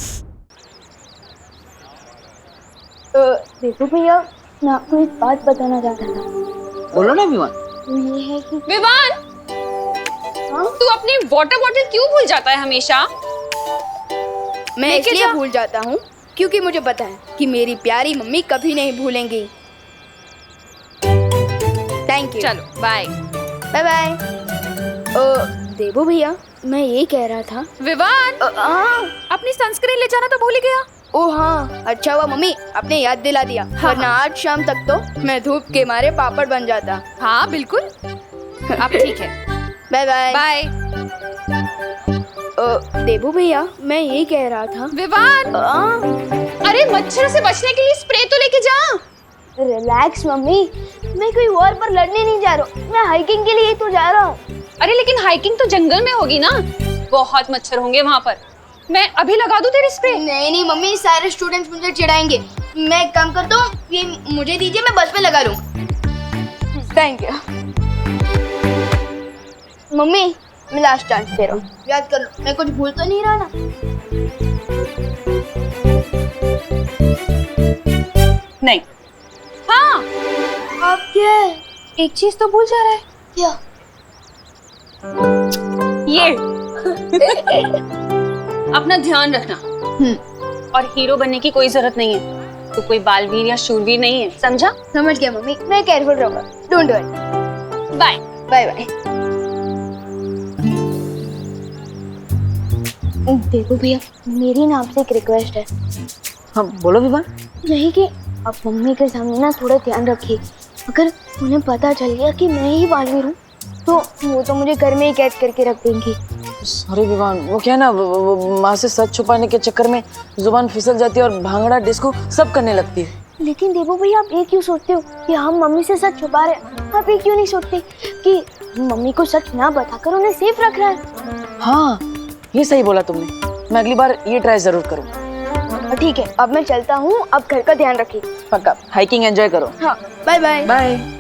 देखो भैया, मैं आपको एक बात बताना चाहता था। बोलो ना विवान। वो ये है कि विवान, तू अपनी वाटर बॉटल क्यों भूल जाता है हमेशा? मैं इसलिए भूल जाता हूँ क्योंकि मुझे पता है कि मेरी प्यारी मम्मी कभी नहीं भूलेंगी। Thank you. चलो बाय। Bye bye. देवो भैया, मैं ये कह रहा था। विवान, अपनी सनस्क्रीन ले जाना तो भूल ही गया। ओ हाँ, अच्छा हुआ मम्मी आपने याद दिला दिया, वरना आज शाम तक तो मैं धूप के मारे पापड़ बन जाता। हाँ बिल्कुल, अब ठीक है। Bye bye. बाय। देवो भैया, मैं ये कह रहा था। विवान, अरे मच्छर से बचने के लिए स्प्रे तो लेके जा। रिलैक्स मम्मी, मैं कोई वॉर पर लड़ने नहीं जा रहा हूँ, मैं हाइकिंग के लिए तो जा रहा हूँ। अरे लेकिन हाइकिंग तो जंगल में होगी ना, बहुत मच्छर होंगे वहाँ पर। मैं अभी लगा दूं तेरी स्प्रे? नहीं नहीं मम्मी, सारे स्टूडेंट्स मुझे चिढ़ाएंगे। मैं एक काम करता हूँ, ये मुझे दीजिए, मैं बस में लगा लूँ। Thank you. मम्मी, मैं लास्ट चांस दे रहा हूँ, याद कर लो, मैं कुछ भूल तो नहीं रहा ना? नहीं। हाँ, अब क्या है? एक चीज तो भूल जा रहा है। क्या? ये अपना ध्यान रखना। और हीरो बनने की कोई जरूरत नहीं है, तो कोई बालवीर या शूरवीर नहीं है, समझा? समझ गया मम्मी, मैं केयरफुल रहूंगा। Don't worry. Bye bye bye. देखो भैया, मेरी ना आपसे एक रिक्वेस्ट है। हाँ बोलो विवान। नहीं कि आप मम्मी के सामने ना थोड़ा ध्यान रखिए। अगर उन्हें पता चल गया कि मैं ही बालवीर हूँ तो वो तो मुझे घर में ही कैद करके रख देंगी। सॉरी विवान, वो क्या है ना, वो माँ से सच छुपाने के चक्कर में जुबान फिसल जाती है और भांगड़ा डिस्को सब करने लगती है। लेकिन देवो भैया, आप ये क्यों सोचते हो कि हम मम्मी से सच छुपा रहे हैं? आप ये क्यों नहीं सोचते कि मम्मी को सच ना बताकर उन्हें सेफ रख रहा है? हाँ ये सही बोला तुमने, मैं अगली बार ये ट्राई जरूर करूँ। ठीक है, अब मैं चलता हूँ, अब घर का ध्यान रखिए। पक्का, हाइकिंग एंजॉय करो। हाँ, बाय बाय। बाय।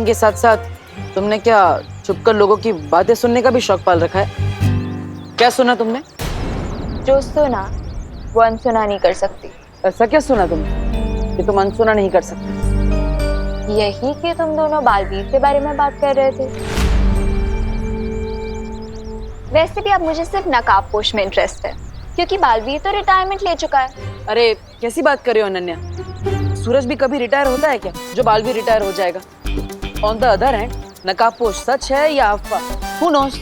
के साथ साथ तुमने क्या छुपकर लोगों की बातें सुनने का भी शौक पाल रखा है? क्या सुना तुमने? जो सुना वो अनसुना नहीं कर सकती। ऐसा क्या सुना तुमने कि तुम अनसुना नहीं कर सकती? यही कि तुम दोनों बालवीर के बारे में बात कर रहे थे। वैसे भी अब मुझे सिर्फ नकाबपोश में इंटरेस्ट है, क्योंकि बालवीर तो रिटायरमेंट ले चुका है। अरे कैसी बात कर रहे हो अनन्या, सूरज भी कभी रिटायर होता है क्या जो बालवीर रिटायर हो जाएगा? ऑन द अदर हैंड, नकाबपोश सच है या अफवाह? Who knows?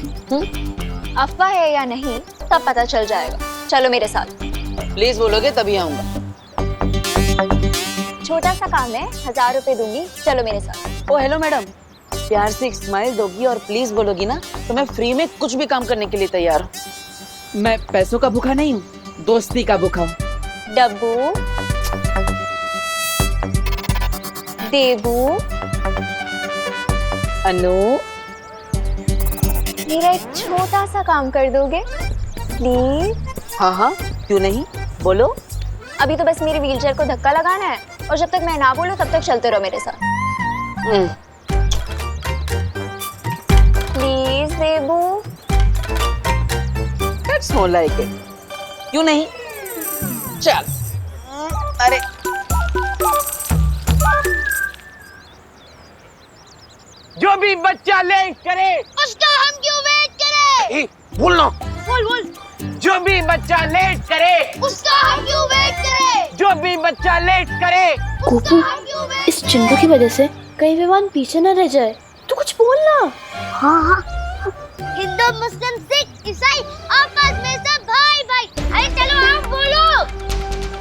अफवाह है या नहीं तब पता चल जाएगा। चलो मेरे साथ। प्लीज बोलोगे तभी आऊंगा। छोटा सा काम है, 1000 रुपए दूंगी, चलो मेरे साथ। ओ हेलो मैडम, प्यार से एक स्माइल दोगी और प्लीज बोलोगी ना तो मैं फ्री में कुछ भी काम करने के लिए तैयार हूँ। मैं पैसों का भूखा नहीं हूँ, दोस्ती का भूखा हूँ। डब्बू, देबू, अनु, मेरा एक छोटा सा काम कर दोगे प्लीज? हाँ हाँ क्यों नहीं, बोलो। अभी तो बस मेरी व्हीलचेयर को धक्का लगाना है और जब तक मैं ना बोलूं तब तक चलते रहो मेरे साथ। Please Debu. That's more like it. क्यों नहीं, चल। अरे जो भी बच्चा लेट करे उसका हम क्यों वेट करें? बोलना। बोल। जो भी बच्चा लेट करे उसका हम क्यों वेट करें? जो भी बच्चा लेट करे। गोपू, इस चिंटू की वजह से कहीं विवान पीछे न रह जाए, तू कुछ बोलना। हाँ। हिंदू, मुस्लिम, सिख, ईसाई आपस में सब भाई भाई। अरे चलो आप बोलो।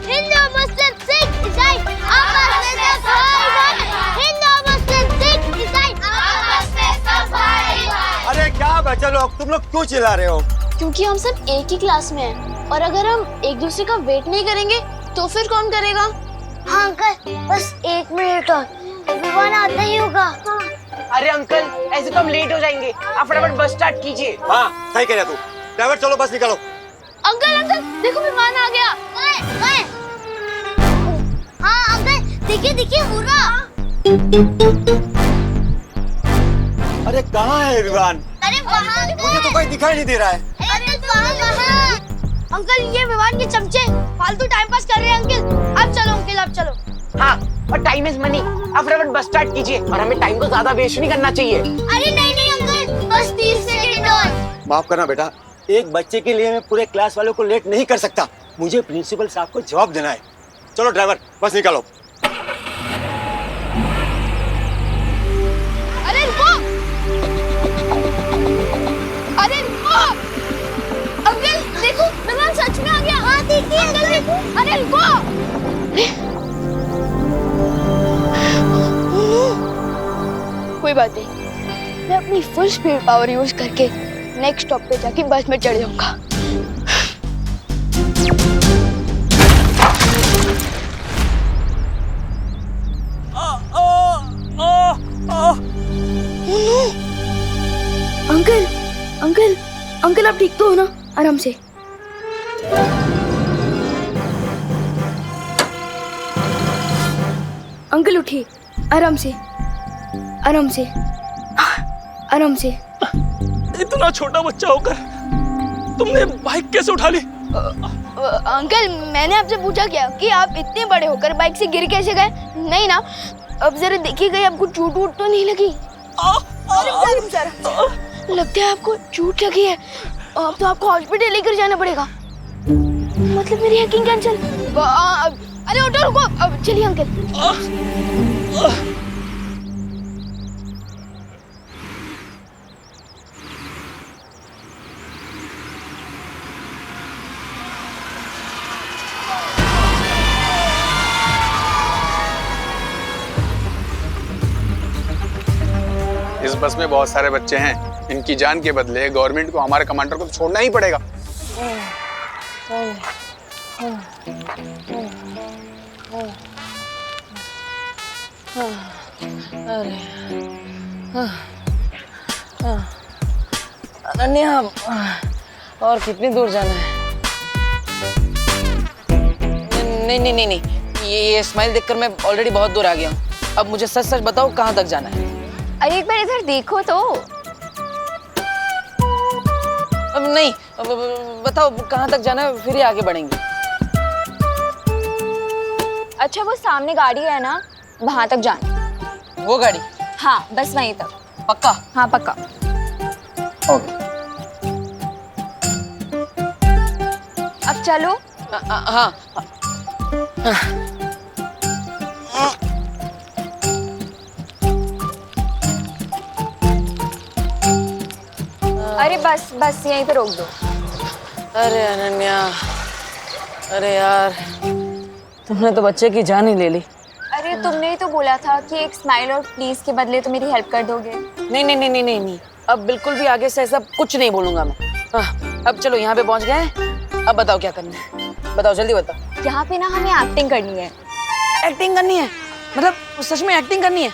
हिंदू, मुस्लिम, सिख, ईसाई आपस में सब भाई भाई। हिंदू, मुस्लिम, सिख, ईसाई आपस में सब भाई भाई। अरे क्या बच्चे लोग, तुम लोग क्यों चिल्ला रहे हो? क्योंकि हम सब एक ही क्लास में हैं और अगर हम एक दूसरे का वेट नहीं करेंगे तो फिर कौन करेगा? हाँ अंकल, बस 1 मिनट और, विवान आता ही होगा। हाँ। अरे अंकल, ऐसे तो हम लेट हो जाएंगे, आप फटाफट बस स्टार्ट कीजिए। हाँ सही कह रहा तू। ड्राइवर चलो बस निकालो। अंकल देखो विमान आ गया। हाँ अंकल, देखिए हुर्रा। अरे कहाँ है विमान? अरे वहाँ मुझे तो कोई दिखाई नहीं दे रहा है। वहाँ। अंकल ये विमान के चमचे फालतू टाइम पास कर रहे हैं अंकल। अब चलो अंकल, अब चलो। हाँ, और टाइम इज मनी, आप फटाफट बस स्टार्ट कीजिए और हमें टाइम को ज्यादा वेस्ट नहीं करना चाहिए। अरे नहीं अंकल, बस 30 सेकंड और। माफ करना बेटा, एक बच्चे के लिए मैं पूरे क्लास वालों को लेट नहीं कर सकता। मुझे प्रिंसिपल साहब को जवाब देना है। चलो ड्राइवर बस निकालो। अरे रुको, अंकल देखो विमान सच में आ गया। हाँ देखिए अंकल देखो। अरे रुको। कोई बात नहीं, मैं अपनी फुल स्पीड पावर यूज करके नेक्स्ट स्टॉप पे जाके बस में चढ़ जाऊंगा। अंकल अंकल अंकल आप ठीक तो हो ना? आराम से। अंकल उठिए, आराम से आराम से आराम से। इतना छोटा बच्चा होकर तुमने बाइक कैसे उठा ली? अंकल मैंने आपसे पूछा क्या कि आप इतने बड़े होकर बाइक से गिर कैसे गए? नहीं ना? अब जरा देखिए आपको चोट वोट तो नहीं लगी? लगता है आपको चोट लगी है। अब तो आपको हॉस्पिटल लेकर जाना पड़ेगा। मतलब मेरी हैकिंग कैंसिल। अरे ऑटो रुको, अब चलिए अंकल। इस बस में बहुत सारे बच्चे हैं। इनकी जान के बदले गवर्नमेंट को हमारे कमांडर को तो छोड़ना ही पड़ेगा। अनन्या, और कितनी दूर जाना है? नहीं नहीं नहीं नहीं, ये स्माइल देखकर मैं ऑलरेडी बहुत दूर आ गया हूँ। अब मुझे सच सच बताओ कहाँ तक जाना है? अरे एक बार इधर देखो तो। अब नहीं, बताओ कहाँ तक जाना है, फिर ही आगे बढ़ेंगे। अच्छा वो सामने गाड़ी है ना, वहां तक जाना। वो गाड़ी? हाँ बस वहीं तक। पक्का? हाँ पक्का। ओके। अब चलो। हाँ। अरे बस बस यहीं पे रोक दो। अरे अनन्या, अरे यार तुमने तो बच्चे की जान ही ले ली। अरे तुमने ही तो बोला था कि एक स्माइल और प्लीज के बदले तो मेरी हेल्प कर दोगे। नहीं नहीं नहीं नहीं नहीं नहीं, अब बिल्कुल भी आगे से ऐसा कुछ नहीं बोलूंगा मैं। अब चलो यहाँ पे पहुँच गए। अब बताओ क्या करना है, बताओ जल्दी बताओ। यहाँ पे ना हमें एक्टिंग करनी है। एक्टिंग करनी है? मतलब सच में एक्टिंग करनी है?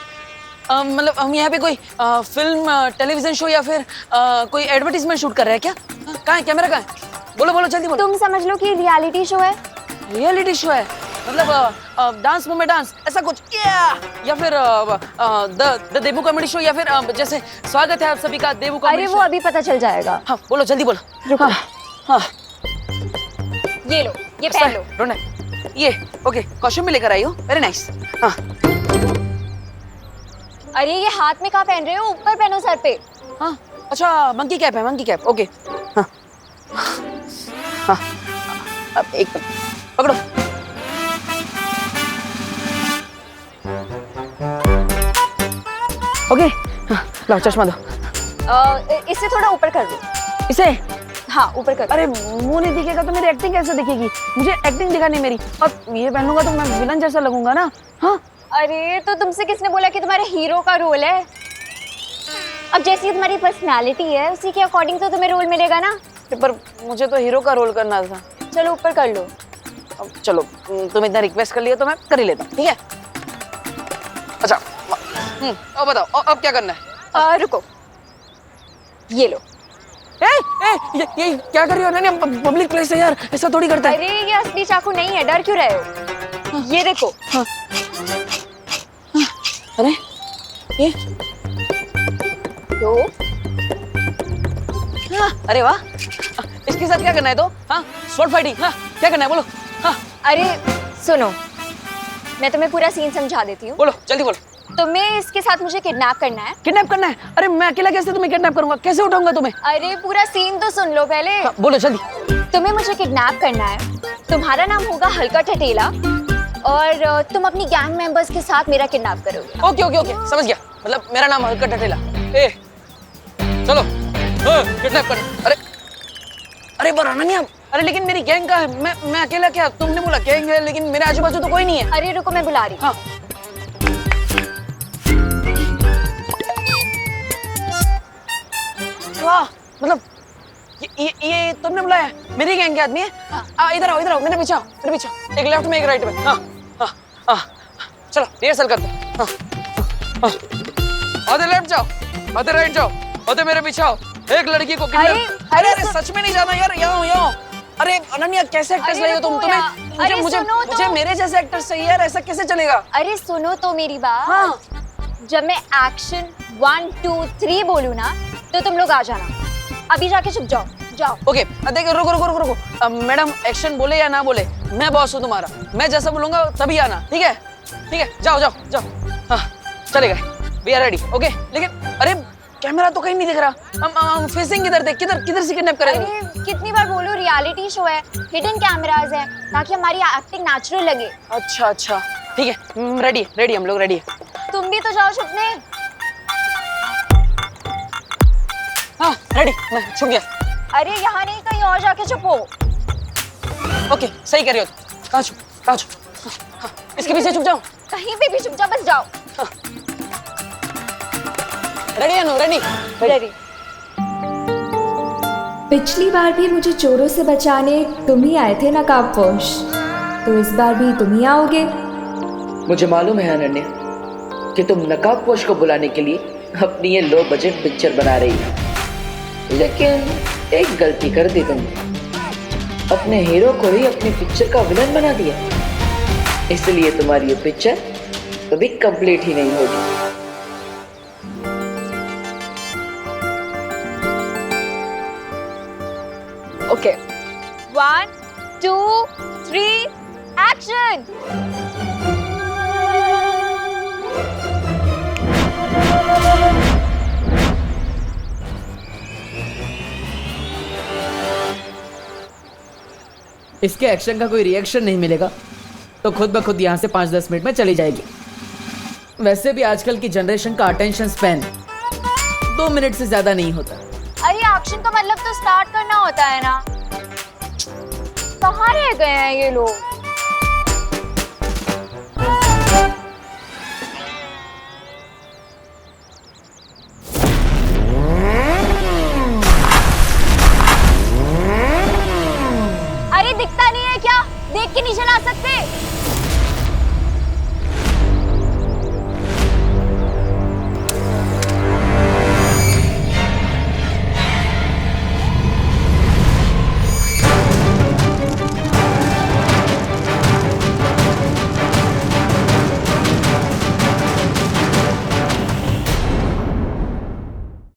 मतलब हम यहाँ पे कोई फिल्म टेलीविजन शो या फिर कोई एडवर्टीजमेंट शूट कर रहे हैं क्या? कहाँ है कैमरा, कहाँ है? बोलो बोलो जल्दी बोलो। तुम समझ लो कि रियलिटी शो है। रियलिटी शो है? मतलब डांस में डांस ऐसा कुछ, या फिर द देबू कॉमेडी शो, या फिर जैसे स्वागत है आप सभी का देबू कॉमेडी शो। अरे वो अभी पता चल जाएगा। हाँ बोलो जल्दी बोलो। रुको। हाँ ये लो, ये पहन लो। रोना, ये ओके, कॉस्ट्यूम भी लेकर आई हो, वेरी नाइस। हाँ अरे ये हाथ में कहाँ पहन रहे हो? ऊपर पहनो सर पे। हाँ अच्छा, मंकी कैप है, मंकी कैप, ओके। हाँ हाँ अब एक पकड़ो। ओके हाँ, लाओ चश्मा दो। इससे थोड़ा ऊपर कर दो। इसे? हाँ ऊपर कर। अरे मुंह नहीं दिखेगा तो मेरी एक्टिंग कैसे दिखेगी? मुझे एक्टिंग दिखानी मेरी। अब ये पहनूंगा तो मैं विलन जैसा लगूंगा ना। हाँ अरे तो तुमसे किसने बोला कि तुम्हारे हीरो का रोल है? अब जैसी तुम्हारी पर्सनालिटी है उसी के अकॉर्डिंग तो तुम्हें रोल मिलेगा ना। पर मुझे तो हीरो का रोल करना था। चलो ऊपर कर लो। अब चलो, तुम इतना रिक्वेस्ट कर लिया तो मैं कर ही लेता हूँ, ठीक है? अच्छा अब बताओ अब क्या करना है? रुको, ये लो। ये क्या कर रही हो? नहीं पब्लिक प्लेस है यार, ऐसा थोड़ी करता है। अरे ये असली चाकू नहीं है, डर क्यों रहे हो? ये देखो। अरे ये तो अरे वाह, इसके साथ क्या करना है? तो हाँ स्वॉर्ड फाइटिंग, हाँ क्या करना है बोलो। हाँ अरे सुनो, मैं तुम्हें पूरा सीन समझा देती हूँ। बोलो जल्दी बोलो। तुम्हें इसके साथ मुझे किडनैप करना है। किडनैप करना है? अरे मैं अकेला कैसे तुम्हें किडनैप करूंगा? कैसे उठाऊंगा तुम्हें? अरे पूरा सीन तो सुन लो पहले। हाँ, बोलो जल्दी। तुम्हें मुझे किडनैप करना है। तुम्हारा नाम होगा हल्का ठठेला और तुम अपनी गैंग मेंबर्स के साथ मेरा किडनैप करोगे। ओके ओके ओके, समझ गया। मतलब मेरा नाम हल्का ठठेला। चलो किडनैप कर। अरे पर अनन्या, अरे लेकिन मेरी गैंग का है, मैं अकेला क्या? तुमने बोला गैंग है, लेकिन मेरे आजू बाजू तो कोई नहीं है। अरे रुको, मैं बुला रही हूँ। हाँ। वाह, मतलब ये तुमने बुलाया? मेरी गैंग के आदमी है? इधर आओ, मेरे पीछे आओ, एक लेफ्ट में एक राइट में। हाँ, चलो रिहर्सल करते हैं। आधे लेफ्ट जाओ, आधे राइट जाओ, आधे मेरे पीछे आओ। एक लड़की को अरे सच में नहीं जाना यार, यहाँ। अरे अनन्या, कैसे एक्टर्स रही हो तुम? मुझे मेरे जैसे एक्टर्स चाहिए यार, ऐसा कैसे चलेगा? अरे सुनो तो मेरी बात। हाँ। जब मैं एक्शन 1 2 3 बोलूँ ना तो तुम लोग आ जाना। अभी जाके चुप जाओ। ओके, देखो रुको। मैडम एक्शन बोले या ना बोले, मैं बॉस हूँ तुम्हारा। मैं जैसा बोलूंगा तभी आना, ठीक है? जाओ। हाँ, चलेगा। We are ready. ओके, लेकिन अरे कैमरा तो कहीं नहीं दिख रहा। हम फेसिंग किधर देख, किधर से किडनैप करेंगे? अरे कितनी बार बोलो, रियलिटी शो है, हिडन कैमरास है, ताकि हमारी एक्टिंग नेचुरल लगे। अच्छा, ठीक है। रेडी हम लोग रेडी है। तुम भी तो जाओ छुपने। हाँ, रेडी। मैं छुप गया। अरे यहाँ नहीं, कहीं और जाके छुपो। ओके, सही कर रही हो। कहाँ छुप? हाँ, इसके पीछे छुप जाओ। कहीं पे भी छुप जाओ, बस जाओ। रेडी। पिछली बार भी मुझे चोरों से बचाने तुम ही आए थे नकाबपोश, तो इस बार भी तुम ही आओगे। मुझे मालूम है अनन्या कि तुम नकाबपोश को बुलाने के लिए अपनी ये लो बजट पिक्चर बना रही हो, लेकिन एक गलती कर दी तुमने। अपने हीरो को ही अपनी पिक्चर का विलन बना दिया, इसलिए तुम्हारी ये पिक्चर कभी कंप्लीट ही नहीं होगी। Okay, 1 2 3 action. इसके एक्शन का कोई रिएक्शन नहीं मिलेगा तो खुद ब खुद यहाँ से 5-10 मिनट में चली जाएगी। वैसे भी आजकल की जनरेशन का अटेंशन स्पैन 2 मिनट से ज्यादा नहीं होता। अरे एक्शन का मतलब तो स्टार्ट करना होता है ना। कहाँ रह गए हैं ये लोग?